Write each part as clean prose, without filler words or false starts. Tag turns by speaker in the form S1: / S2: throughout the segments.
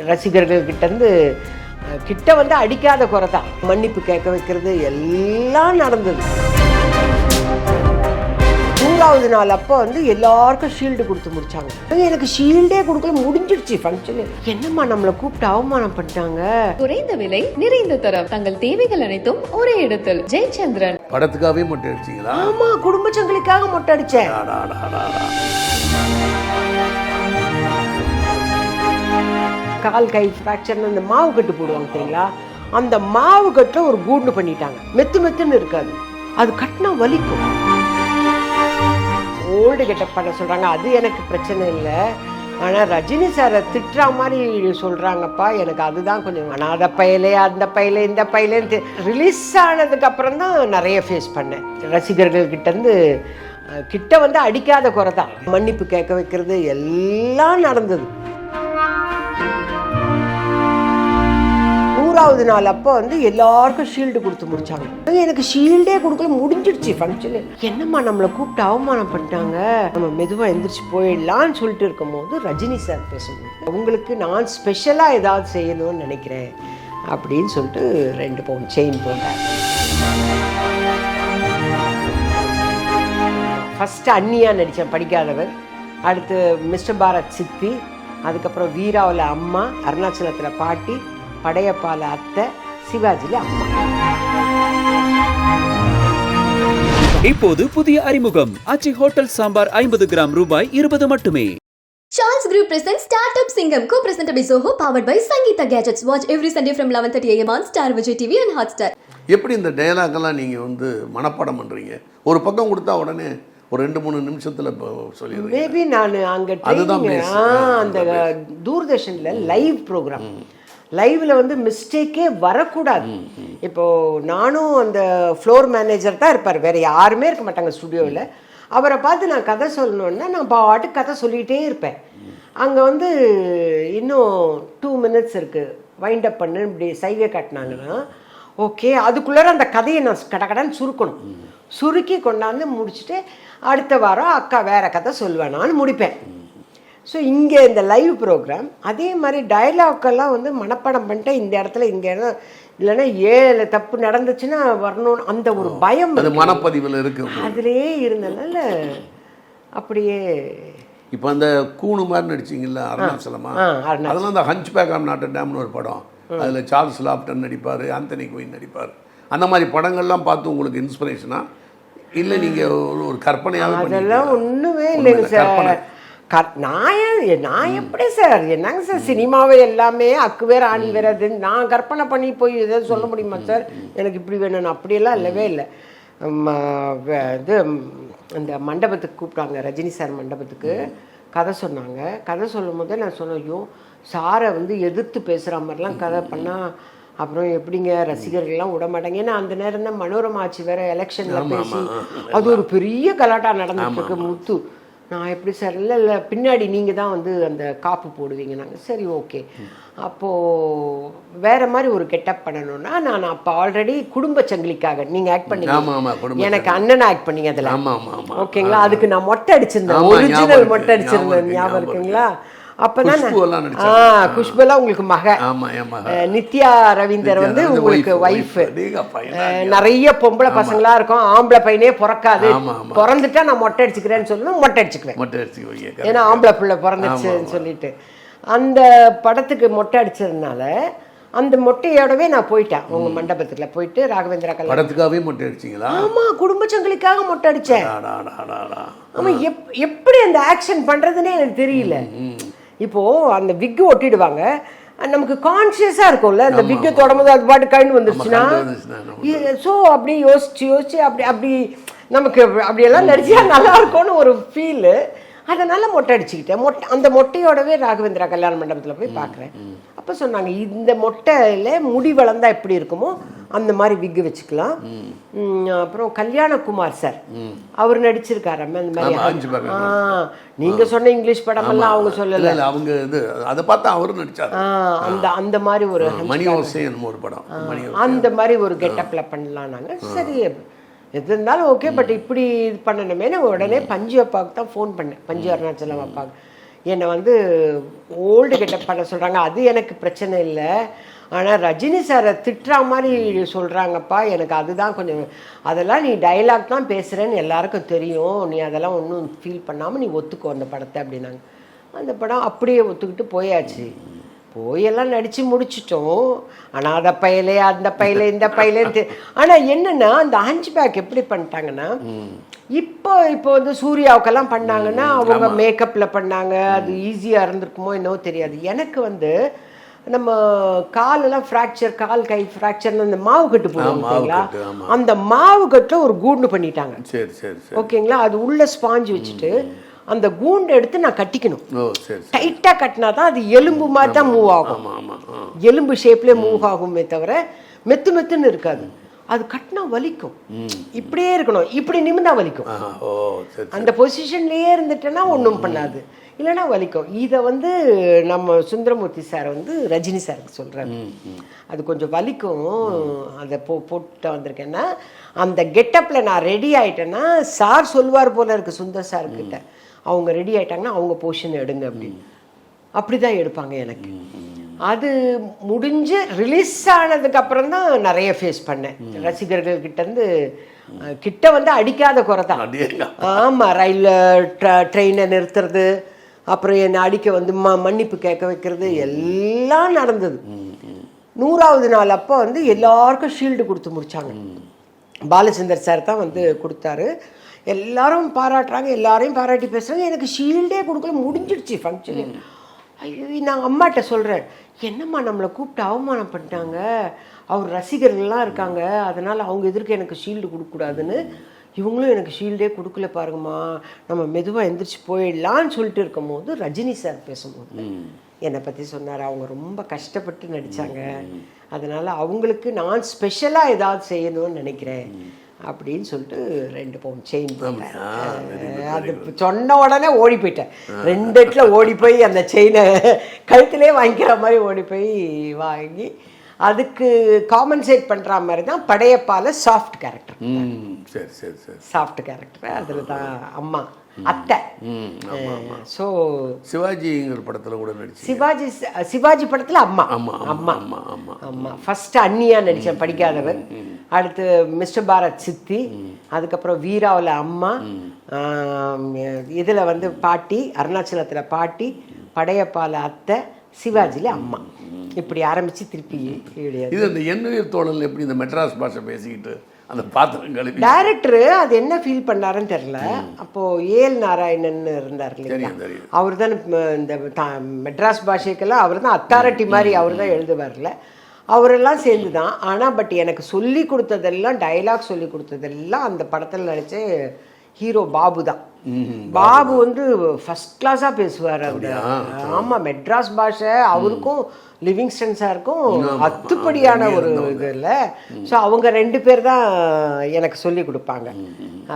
S1: ரசிகர்கள் கிட்டேருந்து கிட்ட வந்து அடிக்காத குறை தான். மன்னிப்பு கேட்க வைக்கிறது எல்லாம் நடந்தது. 100வது நாள் அப்போ வந்து எல்லாருக்கும் ஷீல்டு கொடுத்து முடிச்சாங்க. எனக்கு ஷீல்டே கொடுக்கல, முடிஞ்சிடுச்சு ஃபங்க்ஷனு. என்னம்மா நம்மளை கூப்பிட்டு அவமானம் பண்ணிட்டாங்க.
S2: குறைந்த விலை நிறைந்த தரம், தங்கள் தேவைகள் அனைத்தும் ஒரே இடத்தில். ஜெயச்சந்திரன்.
S3: படத்துக்காகவே மொட்டை அடிச்சிங்களா?
S1: ஆமா, குடும்ப சங்கிலிக்காக மொட்டை அடிச்சேன். கால் கை ஃப்ராக்சர்னு அந்த மாவு கட்டு போடுவாங்க தெரியுங்களா, அந்த மாவு கட்டில் ஒரு கூண்டு பண்ணிட்டாங்க. மெத்துன்னு இருக்காது, அது கட்டினா வலிக்கும். ஓல்டு கெட்டப் பண்ண சொல்கிறாங்க, அது எனக்கு பிரச்சனை இல்லை. ஆனால் ரஜினி சாரை திட்டுற மாதிரி சொல்கிறாங்கப்பா, எனக்கு அதுதான் கொஞ்சம். ஆனால் அதை பையலே அந்த பையலே இந்த பையலேன்னு ரிலீஸ் ஆனதுக்கு அப்புறம் தான் நிறைய ஃபேஸ் பண்ணேன். ரசிகர்கள் கிட்டேருந்து கிட்ட வந்து அடிக்காத குறை தான். மன்னிப்பு கேட்க வைக்கிறது எல்லாம் நடந்தது. 100வது நாள் அப்போ வந்து எல்லாருக்கும் ஷீல்டு கொடுத்து முடிச்சாங்க. எனக்கு ஷீல்டே கொடுக்கல, முடிஞ்சிடுச்சு ஃபங்க்ஷனு. என்னம்மா நம்மளை கூப்பிட்டு அவமானம் பண்ணிட்டாங்க, நம்ம மெதுவாக எந்திரிச்சு போயிடலான்னு சொல்லிட்டு இருக்கும் போது ரஜினி சார் பேசணும், உங்களுக்கு நான் ஸ்பெஷலாக ஏதாவது செய்யணும்னு நினைக்கிறேன் அப்படின்னு சொல்லிட்டு 2 பவுன் செயின் போட்டார். ஃபஸ்ட்டு அண்ணியாக நடித்தேன், படிக்காதவர். அடுத்து மிஸ்டர் பாரத் சித்தி, அதுக்கப்புறம் வீராவில் அம்மா, அருணாச்சலத்தில் பாட்டி, படையப்பால அத்தை, சிவாஜில அம்மா.
S4: இப்போது புதிய அறிமுகம் ஆச்சி ஹோட்டல் சாம்பார் 50 கிராம் ரூபாய் 20 மட்டுமே.
S5: Charles Group presents Startup Singham, co-presented by Zoho, powered by Sangeeta Gadgets. Watch every Sunday from 11:30 AM on Star Vijay TV and Hotstar.
S3: எப்படி இந்த டயலாக்லாம் நீங்கள் வந்து மனப்பாடம் பண்ணுறீங்க? ஒரு பக்கம் கொடுத்தா உடனே ஒரு 2-3 நிமிஷத்தில் சொல்லிடுறீங்க.
S1: மேபி நான் அங்கே அந்த தூர்தர்ஷனில் லைவ் ப்ரோக்ராம், லைவில் வந்து மிஸ்டேக்கே வரக்கூடாது. இப்போது நானும் அந்த ஃப்ளோர் மேனேஜர் தான் இருப்பார், வேறு யாருமே இருக்க மாட்டாங்க ஸ்டுடியோவில். அவரை பார்த்து நான் கதை சொல்லணுன்னா நான் பாட்டுக்கு கதை சொல்லிகிட்டே இருப்பேன். அங்கே வந்து இன்னும் 2 minutes இருக்குது, வைண்ட் அப் பண்ணு இப்படி சைகை காட்டினாங்கன்னா ஓகே, அதுக்குள்ளே அந்த கதையை நான் கடன்னு சுருக்கணும். சுருக்கி கொண்டாந்து முடிச்சுட்டு அடுத்த வாரம் அக்கா வேறு கதை சொல்வேனான்னு முடிப்பேன். ஸோ இங்கே இந்த லைவ் ப்ரோக்ராம் அதே மாதிரி டயலாக்கெல்லாம் வந்து மனப்பாடம் பண்ணிட்டு இந்த இடத்துல இங்கே இல்லைன்னா 7 தப்பு நடந்துச்சுன்னா வரணும்னு அந்த ஒரு பயம்
S3: மனப்பதிவில் இருக்கு.
S1: அதுலேயே இருந்தனால அப்படியே.
S3: இப்போ அந்த கூணு மாதிரி நடிச்சிங்கல்ல அருணாச்சலமா, அதெல்லாம் அந்த ஹஞ்ச் பேக் ஆஃப் நாட்டர் டேம்னு ஒரு படம், அதில் சார்ல்ஸ் லாப்டன் நடிப்பார், ஆந்தனி குயின் நடிப்பார். அந்த மாதிரி படங்கள்லாம் பார்த்து உங்களுக்கு இன்ஸ்பிரேஷனா இல்லை நீங்கள் ஒரு கற்பனையாக?
S1: அதெல்லாம் ஒன்றுமே இல்லைங்க சார். நான் எப்படி சார், என்னங்க சார் சினிமாவை எல்லாமே அக்கு வேறு ஆணி வேறு, அது நான் கற்பனை பண்ணி போய் எதாவது சொல்ல முடியுமா சார்? எனக்கு இப்படி வேணும்னு அப்படியெல்லாம் இல்லவே இல்லை. இது இந்த மண்டபத்துக்கு கூப்பிட்டாங்க, ரஜினி சார் மண்டபத்துக்கு கதை சொன்னாங்க. கதை சொல்லும் போதே நான் சொன்னேன், ஐயோ சாரை வந்து எதிர்த்து பேசுகிற மாதிரிலாம் கதை பண்ணால் அப்புறம் எப்படிங்க ரசிகர்கள்லாம் விட மாட்டாங்க. ஏன்னா அந்த நேரம் தான் மனோரமா ஆட்சி வேறு எலெக்ஷனில் பேசி அது ஒரு பெரிய கலாட்டா நடந்துட்டுருக்கு. முத்து நான் எப்படி சார், இல்லை பின்னாடி நீங்கள் தான் வந்து அந்த காப்பு போடுவீங்க. நாங்கள் சரி ஓகே. அப்போது வேறு மாதிரி ஒரு கெட்டப் பண்ணணும்னா நான் அப்போ ஆல்ரெடி குடும்ப சங்கிலிக்காக நீங்கள் ஆக்ட் பண்ணீங்க, எனக்கு அண்ணன் ஆக்ட் பண்ணீங்க அதில், ஓகேங்களா? அதுக்கு நான் மொட்டை அடிச்சிருந்தேன், ஒரிஜினல் மொட்டை அடிச்சிருந்தேன், ஞாபகம் இருக்குங்களா? அப்பதான் குஷ்புலாம் உங்களுக்கு மக, நித்யா ரவீந்தர் வந்து உங்களுக்கு ஒய்ஃப். நிறைய பொம்பளை பசங்களா இருக்கும், ஆம்பளை பையனே பிறக்காது, பிறந்துட்டா நான் மொட்டை அடிச்சுக்கிறேன்னு சொல்லுவேன், மொட்டை அடிச்சுக்குவேன். ஏன்னா ஆம்பளை பிள்ளை பிறந்துச்சுன்னு சொல்லிட்டு அந்த படத்துக்கு மொட்டை அடிச்சதுனால அந்த மொட்டையோடவே நான் போயிட்டேன். உங்க மண்டபத்துல போயிட்டு ராகவேந்திரா
S3: படத்துக்காகவே மொட்டை அடிச்சிங்களா?
S1: ஆமா, குடும்ப சங்கிலிக்காக மொட்டை அடிச்சேன். ஆமா, எப்படி அந்த ஆக்ஷன் பண்றதுன்னே எனக்கு தெரியல. இப்போ அந்த விக்கு ஒட்டிடுவாங்க, நமக்கு கான்சியஸா இருக்கும்ல, அந்த விக்கை தொடரும்போது அது பாட்டு கழிந்து வந்துருச்சுன்னா, ஸோ அப்படி யோசிச்சு அப்படி நமக்கு அப்படியெல்லாம் நடிச்சா நல்லா இருக்கும்னு ஒரு ஃபீலு. அதனால மொட்டை அடிச்சுக்கிட்டேன். அந்த மொட்டையோடவே ராகவேந்திரா கல்யாண மண்டபத்தில் போய் பார்க்குறேன். அப்போ சொன்னாங்க, இந்த மொட்டையில் முடி வளர்ந்தா எப்படி இருக்குமோ அந்த மாதிரி விக்கு வச்சுக்கலாம். அப்புறம் கல்யாணகுமார் சார் அவர் நடிச்சிருக்காரு அந்த மாதிரி. நீங்க சொன்ன இங்கிலீஷ் படமெல்லாம் அவங்க சொல்லல,
S3: அவங்க இது அதை பார்த்தா அவரும் நடிச்சாரு.
S1: அந்த மாதிரி ஒரு
S3: படம்,
S1: அந்த மாதிரி ஒரு கெட்டப்ல பண்ணலாம். நாங்கள் சரி எது இருந்தாலும் ஓகே, பட் இப்படி இது பண்ணணுமே. நான் உடனே பஞ்சு அப்பாவுக்கு தான் ஃபோன் பண்ணேன், பஞ்சு அருணாச்சலம் அப்பாவுக்கு. என்னை வந்து ஓல்டு கெட்டப் பண்ண சொல்கிறாங்க. அது எனக்கு பிரச்சனை இல்லை. ஆனால் ரஜினி சாரை திட்டுற மாதிரி சொல்கிறாங்கப்பா, எனக்கு அதுதான் கொஞ்சம், அதெல்லாம் நீ டைலாக் தான் பேசுகிறேன்னு எல்லாருக்கும் தெரியும், நீ அதெல்லாம் ஒன்றும் ஃபீல் பண்ணாமல் நீ ஒத்துக்கோ அந்த படத்தை அப்படின்னாங்க. அந்த படம் அப்படியே ஒத்துக்கிட்டு போயாச்சு. போயெல்லாம் நடித்து முடிச்சிட்டோம். ஆனால் அதை பையலே அந்த பையலே இந்த பையலேன்னு. ஆனால் என்னென்னா அந்த ஹஞ்ச் பேக் எப்படி பண்ணிட்டாங்கன்னா, இப்போ வந்து சூர்யாவுக்கெல்லாம் பண்ணாங்கன்னா அவங்க மேக்கப்பில் பண்ணாங்க, அது ஈஸியாக இருந்திருக்குமோ என்னவோ தெரியாது. எனக்கு வந்து நம்ம காலெல்லாம் ஃப்ராக்சர், கால் கை ஃப்ராக்சர்னு அந்த மாவு கட்டு போடுவாங்களா, அந்த மாவு கட்டில் ஒரு கூண்டு பண்ணிட்டாங்க.
S3: சரி சரி சரி,
S1: ஓகேங்களா. அது உள்ள ஸ்பாஞ்சு வச்சுட்டு அந்த கூண்டை எடுத்து நான் கட்டிக்கணும். டைட்டாக கட்டினா தான் அது எலும்பு மாதிரி தான் மூவ் ஆகும், எலும்பு ஷேப்லேயே மூவ் ஆகுமே தவிர மெத்து மெத்துன்னு இருக்காது. அது கட்டினா வலிக்கும், இப்படியே இருக்கணும், இப்படி நிமிந்தா வலிக்கும். அந்த பொசிஷன்லேயே இருந்துட்டேன்னா ஒன்றும் பண்ணாது, இல்லைன்னா வலிக்கும். இதை வந்து நம்ம சுந்தரமூர்த்தி சார் வந்து ரஜினி சாருக்கு சொல்கிறாரு, அது கொஞ்சம் வலிக்கும், அதை போட்டு வந்திருக்கேன்னா அந்த கெட்டப்பில் நான் ரெடி ஆகிட்டேன்னா சார் சொல்லுவார் போல இருக்குது சுந்தர் சார்கிட்ட, அவங்க ரெடி ஆகிட்டாங்கன்னா அவங்க போர்ஷன் எடுங்க அப்படின்னு. அப்படி தான் எடுப்பாங்க எனக்கு. அது முடிஞ்சு ரிலீஸ் ஆனதுக்கு அப்புறம் தான் நிறைய ஃபேஸ் பண்ணேன் ரசிகர்கள் கிட்டேருந்து. கிட்ட வந்து அடிக்காத குறை தான். ஆமாம், ரயிலில் ட்ரெயினை நிறுத்துறது, அப்புறம் என்னை அடிக்க வந்து மன்னிப்பு கேட்க வைக்கிறது எல்லாம் நடந்தது. 100வது நாள் அப்போ வந்து எல்லாருக்கும் ஷீல்டு கொடுத்து முடித்தாங்க. பாலச்சந்தர் சார் தான் வந்து கொடுத்தாரு. எல்லாரும் பாராட்டுறாங்க, எல்லாரையும் பாராட்டி பேசுகிறாங்க. எனக்கு ஷீல்டே கொடுக்கல, முடிஞ்சிடுச்சு ஃபங்க்ஷனு. ஐயோ, நான் அம்மாட்ட சொல்கிறேன், என்னம்மா நம்மளை கூப்பிட்டு அவமானம் பண்ணிட்டாங்க, அவர் ரசிகர்கள்லாம் இருக்காங்க, அதனால் அவங்க எதிர்க்க எனக்கு ஷீல்டு கொடுக்கக்கூடாதுன்னு. இவங்களும் எனக்கு ஷீல்டே கொடுக்கல பாருங்கம்மா, நம்ம மெதுவாக எந்திரிச்சு போயிடலான்னு சொல்லிட்டு இருக்கும் போது ரஜினி சார் பேசும்போது என்னை பற்றி சொன்னார். அவங்க ரொம்ப கஷ்டப்பட்டு நடித்தாங்க, அதனால் அவங்களுக்கு நான் ஸ்பெஷலாக ஏதாவது செய்யணும்னு நினைக்கிறேன் அப்படின்னு சொல்லிட்டு 2 பவுன் செயின் போட்டேன். அது சொன்ன உடனே ஓடி போயிட்டேன். 2 இடத்துல ஓடி போய் அந்த செயினை கழுத்திலே வாங்கிக்கிற மாதிரி ஓடி போய் வாங்கி, அதுக்கு காம்பன்சேட் பண்ணுற மாதிரி தான் படையப்பால சாஃப்ட் கேரக்டர்.
S3: சரி சரி சரி,
S1: சாஃப்ட் கேரக்டர். அதில் தான் அம்மா அத்தை. ஸோ
S3: சிவாஜிங்கிற படத்தில் கூட நடிச்சு,
S1: சிவாஜி படத்தில் அம்மா
S3: அம்மா
S1: அம்மா
S3: அம்மா அம்மா
S1: அம்மா ஃபஸ்ட்டு அண்ணியாக நடித்தேன், படிக்காதவர். அடுத்து மிஸ்டர் பாரத் சித்தி, அதுக்கப்புறம் வீராவில் அம்மா, இதில் வந்து பாட்டி, அருணாச்சலத்தில் பாட்டி, படையப்பால அத்தை, சிவாஜியில் அம்மா, இப்படி ஆரம்பித்து திருப்பி.
S3: இது இந்த எண்ணுயிர் தோழல் எப்படி இந்த மெட்ராஸ் பாஷை பேசிக்கிட்டு அந்த பாத்திரம் கழுவி
S1: டைரக்டரு அது என்ன ஃபீல் பண்ணாருன்னு தெரில. அப்போது ஏஎல் நாராயணன் இருந்தார் இல்லைங்களா, அவர் தான் இந்த மெட்ராஸ் பாஷைக்கெல்லாம் அவர் தான் அத்தாரிட்டி மாதிரி, அவர் தான் எழுதுவார்ல, அவரெல்லாம் சேர்ந்து தான். ஆனால் பட் எனக்கு சொல்லி கொடுத்ததெல்லாம், டைலாக் சொல்லி கொடுத்ததெல்லாம் அந்த படத்தில் நடித்த ஹீரோ பாபு தான். பாபு வந்து ஃபஸ்ட் கிளாஸாக பேசுவார் அந்த. ஆமாம், மெட்ராஸ் பாஷை அவருக்கும் லிவிங்ஸ்டன் சாருக்கும் அத்துப்படியான ஒரு இது இல்லை. ஸோ அவங்க 2 பேர் தான் எனக்கு சொல்லி கொடுப்பாங்க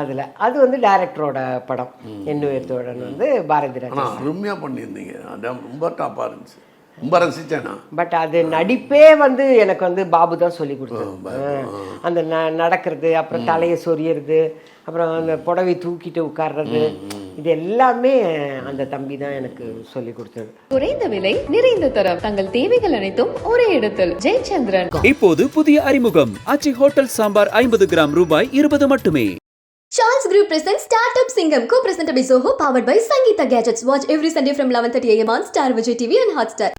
S1: அதில். அது வந்து டைரக்டரோட படம் எண்ணுயிர் தோழன் வந்து பாரதி ராஜா.
S3: அருமையாக பண்ணியிருந்தீங்க, அதான் ரொம்ப டாப்பாக இருந்துச்சு, ரொம்ப ரசித்தேன்.
S1: பட் அது நடிப்பே வந்து எனக்கு வந்து பாபு தான் சொல்லி கொடுத்தது. அந்த நடக்கிறது, அப்புறம் தலையை சொரியறது, அப்புறம் அந்த புடவை தூக்கிட்டு உட்கார்றது, இது எல்லாமே அந்த தம்பி தான் எனக்கு சொல்லி கொடுத்தது.
S2: குறைந்த விலை, நிறைந்த தரம், தங்கள் தேவைகள் அனைத்தும் ஒரே இடத்தில். ஜெயச்சந்திரன்.
S4: இப்போது புதிய அறிமுகம் ஆச்சி ஹோட்டல் சாம்பார் 50 கிராம் ரூபாய் 20 மட்டுமே.
S5: Charles Group presents Startup Singham, co-presented by Zoho, powered by Sangeeta Gadgets. Watch every Sunday from 11:30 a.m. on Star Vijay TV and Hotstar.